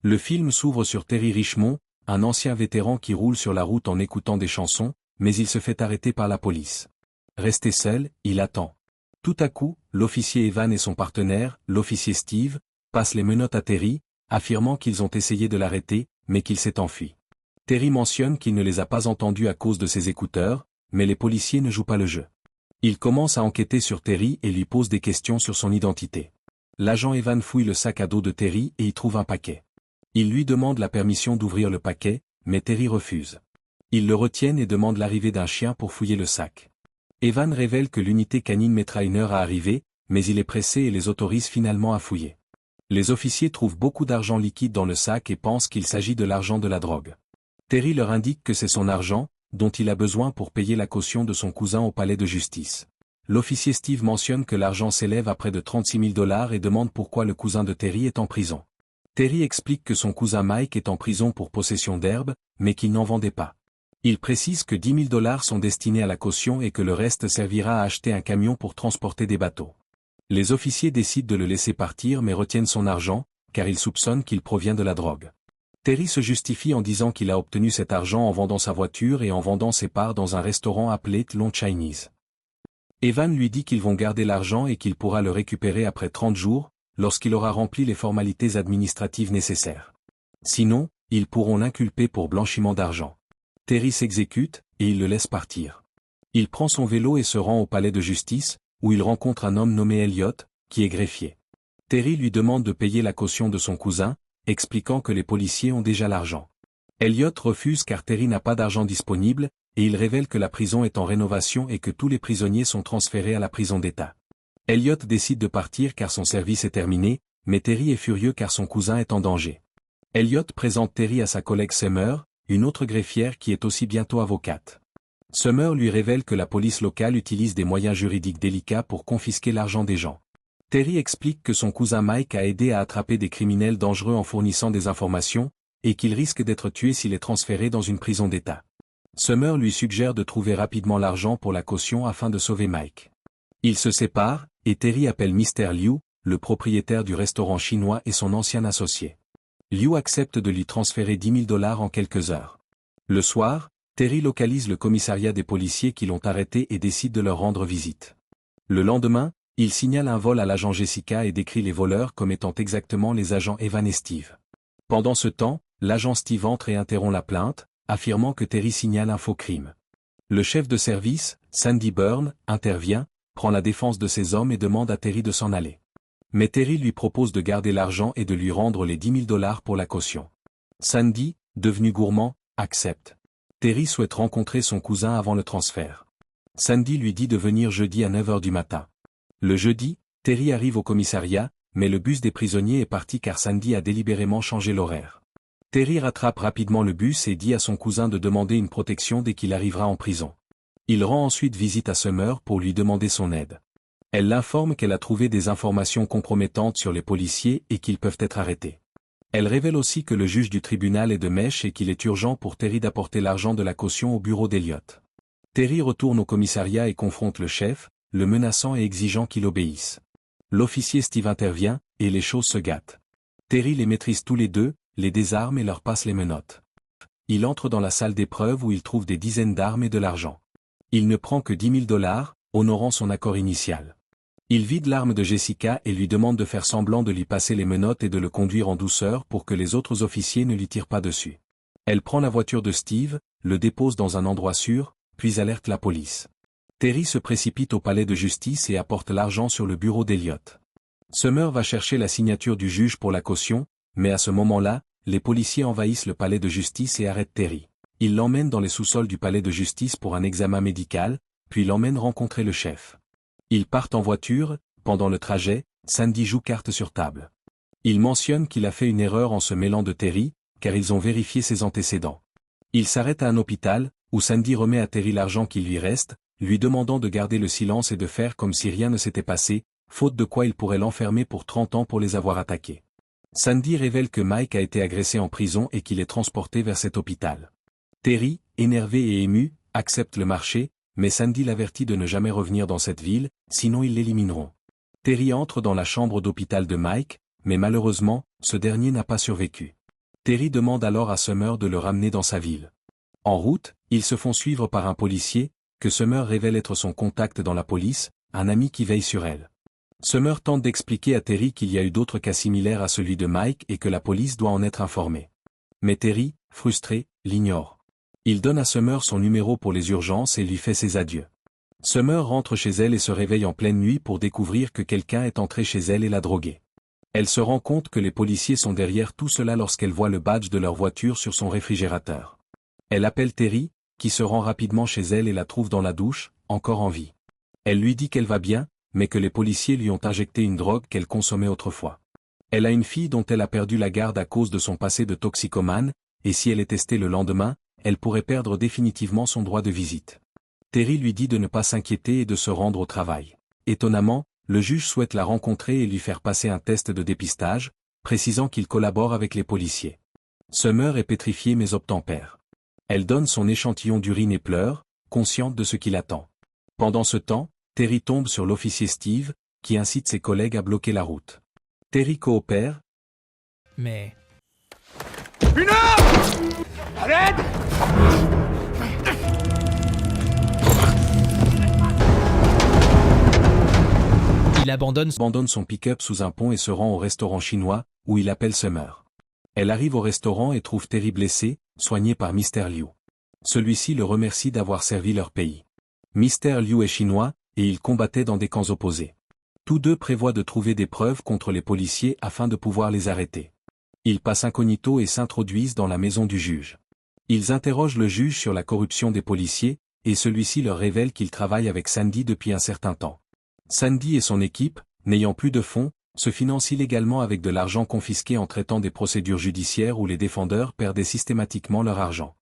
Le film s'ouvre sur Terry Richmond, un ancien vétéran qui roule sur la route en écoutant des chansons, mais il se fait arrêter par la police. Resté seul, il attend. Tout à coup, l'officier Evan et son partenaire, l'officier Steve, passent les menottes à Terry, affirmant qu'ils ont essayé de l'arrêter, mais qu'il s'est enfui. Terry mentionne qu'il ne les a pas entendus à cause de ses écouteurs, mais les policiers ne jouent pas le jeu. Ils commencent à enquêter sur Terry et lui posent des questions sur son identité. L'agent Evan fouille le sac à dos de Terry et y trouve un paquet. Il lui demande la permission d'ouvrir le paquet, mais Terry refuse. Ils le retiennent et demandent l'arrivée d'un chien pour fouiller le sac. Evan révèle que l'unité canine mettra 1 heure à arriver, mais il est pressé et les autorise finalement à fouiller. Les officiers trouvent beaucoup d'argent liquide dans le sac et pensent qu'il s'agit de l'argent de la drogue. Terry leur indique que c'est son argent, dont il a besoin pour payer la caution de son cousin au palais de justice. L'officier Steve mentionne que l'argent s'élève à près de 36 000 $ et demande pourquoi le cousin de Terry est en prison. Terry explique que son cousin Mike est en prison pour possession d'herbe, mais qu'il n'en vendait pas. Il précise que 10 000 $ sont destinés à la caution et que le reste servira à acheter un camion pour transporter des bateaux. Les officiers décident de le laisser partir mais retiennent son argent, car ils soupçonnent qu'il provient de la drogue. Terry se justifie en disant qu'il a obtenu cet argent en vendant sa voiture et en vendant ses parts dans un restaurant appelé Long Chinese. Evan lui dit qu'ils vont garder l'argent et qu'il pourra le récupérer après 30 jours, lorsqu'il aura rempli les formalités administratives nécessaires. Sinon, ils pourront l'inculper pour blanchiment d'argent. Terry s'exécute, et il le laisse partir. Il prend son vélo et se rend au palais de justice, où il rencontre un homme nommé Elliot, qui est greffier. Terry lui demande de payer la caution de son cousin, expliquant que les policiers ont déjà l'argent. Elliot refuse car Terry n'a pas d'argent disponible, et il révèle que la prison est en rénovation et que tous les prisonniers sont transférés à la prison d'État. Elliot décide de partir car son service est terminé, mais Terry est furieux car son cousin est en danger. Elliot présente Terry à sa collègue Summer, une autre greffière qui est aussi bientôt avocate. Summer lui révèle que la police locale utilise des moyens juridiques délicats pour confisquer l'argent des gens. Terry explique que son cousin Mike a aidé à attraper des criminels dangereux en fournissant des informations, et qu'il risque d'être tué s'il est transféré dans une prison d'État. Summer lui suggère de trouver rapidement l'argent pour la caution afin de sauver Mike. Ils se séparent, et Terry appelle Mr. Liu, le propriétaire du restaurant chinois et son ancien associé. Liu accepte de lui transférer 10 000 $ en quelques heures. Le soir, Terry localise le commissariat des policiers qui l'ont arrêté et décide de leur rendre visite. Le lendemain, il signale un vol à l'agent Jessica et décrit les voleurs comme étant exactement les agents Evan et Steve. Pendant ce temps, l'agent Steve entre et interrompt la plainte, affirmant que Terry signale un faux crime. Le chef de service, Sandy Byrne, intervient, prend la défense de ses hommes et demande à Terry de s'en aller. Mais Terry lui propose de garder l'argent et de lui rendre les 10 000 $ pour la caution. Sandy, devenu gourmand, accepte. Terry souhaite rencontrer son cousin avant le transfert. Sandy lui dit de venir jeudi à 9 h du matin. Le jeudi, Terry arrive au commissariat, mais le bus des prisonniers est parti car Sandy a délibérément changé l'horaire. Terry rattrape rapidement le bus et dit à son cousin de demander une protection dès qu'il arrivera en prison. Il rend ensuite visite à Summer pour lui demander son aide. Elle l'informe qu'elle a trouvé des informations compromettantes sur les policiers et qu'ils peuvent être arrêtés. Elle révèle aussi que le juge du tribunal est de mèche et qu'il est urgent pour Terry d'apporter l'argent de la caution au bureau d'Elliot. Terry retourne au commissariat et confronte le chef, le menaçant et exigeant qu'il obéisse. L'officier Steve intervient, et les choses se gâtent. Terry les maîtrise tous les deux, les désarme et leur passe les menottes. Il entre dans la salle d'épreuve où il trouve des dizaines d'armes et de l'argent. Il ne prend que 10 000 $, honorant son accord initial. Il vide l'arme de Jessica et lui demande de faire semblant de lui passer les menottes et de le conduire en douceur pour que les autres officiers ne lui tirent pas dessus. Elle prend la voiture de Steve, le dépose dans un endroit sûr, puis alerte la police. Terry se précipite au palais de justice et apporte l'argent sur le bureau d'Elliot. Summer va chercher la signature du juge pour la caution, mais à ce moment-là, les policiers envahissent le palais de justice et arrêtent Terry. Ils l'emmènent dans les sous-sols du palais de justice pour un examen médical, puis l'emmènent rencontrer le chef. Ils partent en voiture, pendant le trajet, Sandy joue carte sur table. Il mentionne qu'il a fait une erreur en se mêlant de Terry, car ils ont vérifié ses antécédents. Il s'arrête à un hôpital, où Sandy remet à Terry l'argent qui lui reste, lui demandant de garder le silence et de faire comme si rien ne s'était passé, faute de quoi il pourrait l'enfermer pour 30 ans pour les avoir attaqués. Sandy révèle que Mike a été agressé en prison et qu'il est transporté vers cet hôpital. Terry, énervé et ému, accepte le marché, mais Sandy l'avertit de ne jamais revenir dans cette ville, sinon ils l'élimineront. Terry entre dans la chambre d'hôpital de Mike, mais malheureusement, ce dernier n'a pas survécu. Terry demande alors à Summer de le ramener dans sa ville. En route, ils se font suivre par un policier, que Summer révèle être son contact dans la police, un ami qui veille sur elle. Summer tente d'expliquer à Terry qu'il y a eu d'autres cas similaires à celui de Mike et que la police doit en être informée. Mais Terry, frustré, l'ignore. Il donne à Summer son numéro pour les urgences et lui fait ses adieux. Summer rentre chez elle et se réveille en pleine nuit pour découvrir que quelqu'un est entré chez elle et l'a droguée. Elle se rend compte que les policiers sont derrière tout cela lorsqu'elle voit le badge de leur voiture sur son réfrigérateur. Elle appelle Terry, qui se rend rapidement chez elle et la trouve dans la douche, encore en vie. Elle lui dit qu'elle va bien, mais que les policiers lui ont injecté une drogue qu'elle consommait autrefois. Elle a une fille dont elle a perdu la garde à cause de son passé de toxicomane, et si elle est testée le lendemain, elle pourrait perdre définitivement son droit de visite. Terry lui dit de ne pas s'inquiéter et de se rendre au travail. Étonnamment, le juge souhaite la rencontrer et lui faire passer un test de dépistage, précisant qu'il collabore avec les policiers. Summer est pétrifiée mais obtempère. Elle donne son échantillon d'urine et pleure, consciente de ce qui l'attend. Pendant ce temps, Terry tombe sur l'officier Steve, qui incite ses collègues à bloquer la route. Terry coopère, mais... Une heure! Arrête! il abandonne son pick-up sous un pont et se rend au restaurant chinois, où il appelle Summer. Elle arrive au restaurant et trouve Terry blessé, soigné par Mr. Liu. Celui-ci le remercie d'avoir servi leur pays. Mr. Liu est chinois, et ils combattaient dans des camps opposés. Tous deux prévoient de trouver des preuves contre les policiers afin de pouvoir les arrêter. Ils passent incognito et s'introduisent dans la maison du juge. Ils interrogent le juge sur la corruption des policiers, et celui-ci leur révèle qu'il travaille avec Sandy depuis un certain temps. Sandy et son équipe, n'ayant plus de fonds, se financent illégalement avec de l'argent confisqué en traitant des procédures judiciaires où les défendeurs perdaient systématiquement leur argent.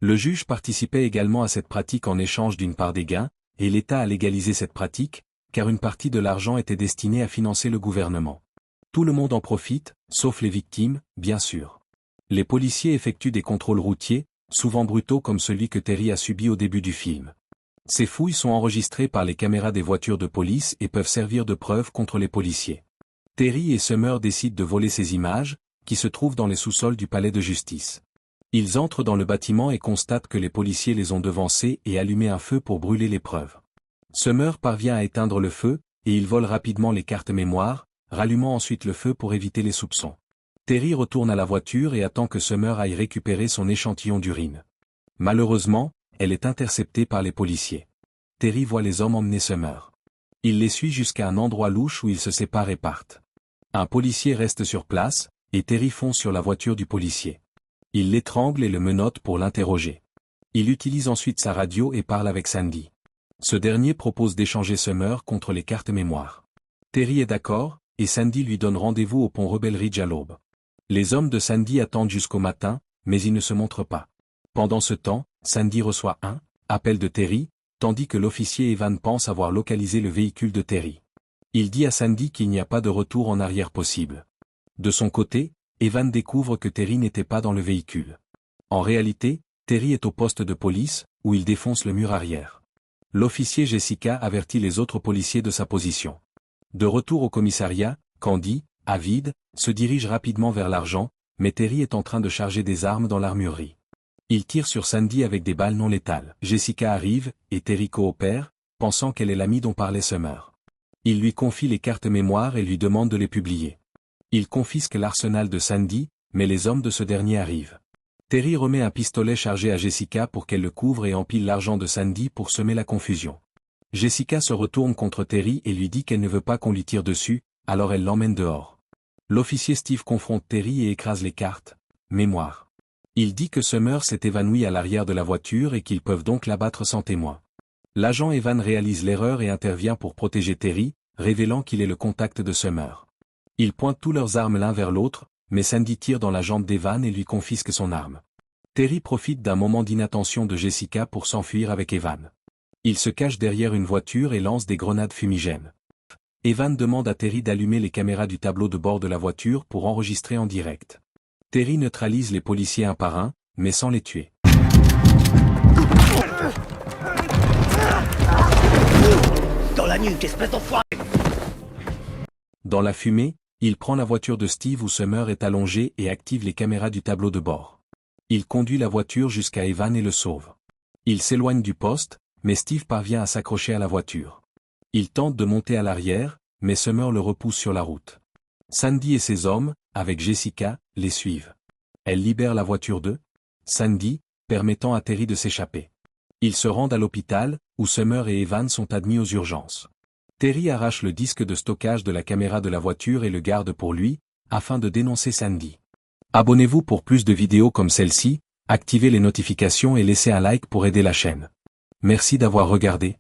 Le juge participait également à cette pratique en échange d'une part des gains, et l'État a légalisé cette pratique, car une partie de l'argent était destinée à financer le gouvernement. Tout le monde en profite, sauf les victimes, bien sûr. Les policiers effectuent des contrôles routiers, souvent brutaux comme celui que Terry a subi au début du film. Ces fouilles sont enregistrées par les caméras des voitures de police et peuvent servir de preuve contre les policiers. Terry et Summer décident de voler ces images, qui se trouvent dans les sous-sols du palais de justice. Ils entrent dans le bâtiment et constatent que les policiers les ont devancés et allumé un feu pour brûler les preuves. Summer parvient à éteindre le feu, et il vole rapidement les cartes mémoire, rallumant ensuite le feu pour éviter les soupçons. Terry retourne à la voiture et attend que Summer aille récupérer son échantillon d'urine. Malheureusement, elle est interceptée par les policiers. Terry voit les hommes emmener Summer. Il les suit jusqu'à un endroit louche où ils se séparent et partent. Un policier reste sur place, et Terry fonce sur la voiture du policier. Il l'étrangle et le menotte pour l'interroger. Il utilise ensuite sa radio et parle avec Sandy. Ce dernier propose d'échanger Summer contre les cartes mémoire. Terry est d'accord, et Sandy lui donne rendez-vous au pont Rebel Ridge à l'aube. Les hommes de Sandy attendent jusqu'au matin, mais ils ne se montrent pas. Pendant ce temps, Sandy reçoit un appel de Terry, tandis que l'officier Evan pense avoir localisé le véhicule de Terry. Il dit à Sandy qu'il n'y a pas de retour en arrière possible. De son côté, Evan découvre que Terry n'était pas dans le véhicule. En réalité, Terry est au poste de police, où il défonce le mur arrière. L'officier Jessica avertit les autres policiers de sa position. De retour au commissariat, Candy, avide, se dirige rapidement vers l'argent, mais Terry est en train de charger des armes dans l'armurerie. Il tire sur Sandy avec des balles non létales. Jessica arrive, et Terry coopère, pensant qu'elle est l'amie dont parlait Summer. Il lui confie les cartes mémoire et lui demande de les publier. Il confisque l'arsenal de Sandy, mais les hommes de ce dernier arrivent. Terry remet un pistolet chargé à Jessica pour qu'elle le couvre et empile l'argent de Sandy pour semer la confusion. Jessica se retourne contre Terry et lui dit qu'elle ne veut pas qu'on lui tire dessus, alors elle l'emmène dehors. L'officier Steve confronte Terry et écrase les cartes. Mémoire. Il dit que Summer s'est évanoui à l'arrière de la voiture et qu'ils peuvent donc l'abattre sans témoin. L'agent Evan réalise l'erreur et intervient pour protéger Terry, révélant qu'il est le contact de Summer. Ils pointent tous leurs armes l'un vers l'autre, mais Sandy tire dans la jambe d'Evan et lui confisque son arme. Terry profite d'un moment d'inattention de Jessica pour s'enfuir avec Evan. Il se cache derrière une voiture et lance des grenades fumigènes. Evan demande à Terry d'allumer les caméras du tableau de bord de la voiture pour enregistrer en direct. Terry neutralise les policiers un par un, mais sans les tuer. Dans la nuque, espèce d'enfoiré! Dans la fumée, Il prend la voiture de Steve où Summer est allongé et active les caméras du tableau de bord. Il conduit la voiture jusqu'à Evan et le sauve. Il s'éloigne du poste, mais Steve parvient à s'accrocher à la voiture. Il tente de monter à l'arrière, mais Summer le repousse sur la route. Sandy et ses hommes, avec Jessica, les suivent. Elle libère la voiture de Sandy, permettant à Terry de s'échapper. Ils se rendent à l'hôpital, où Summer et Evan sont admis aux urgences. Terry arrache le disque de stockage de la caméra de la voiture et le garde pour lui, afin de dénoncer Sandy. Abonnez-vous pour plus de vidéos comme celle-ci, activez les notifications et laissez un like pour aider la chaîne. Merci d'avoir regardé.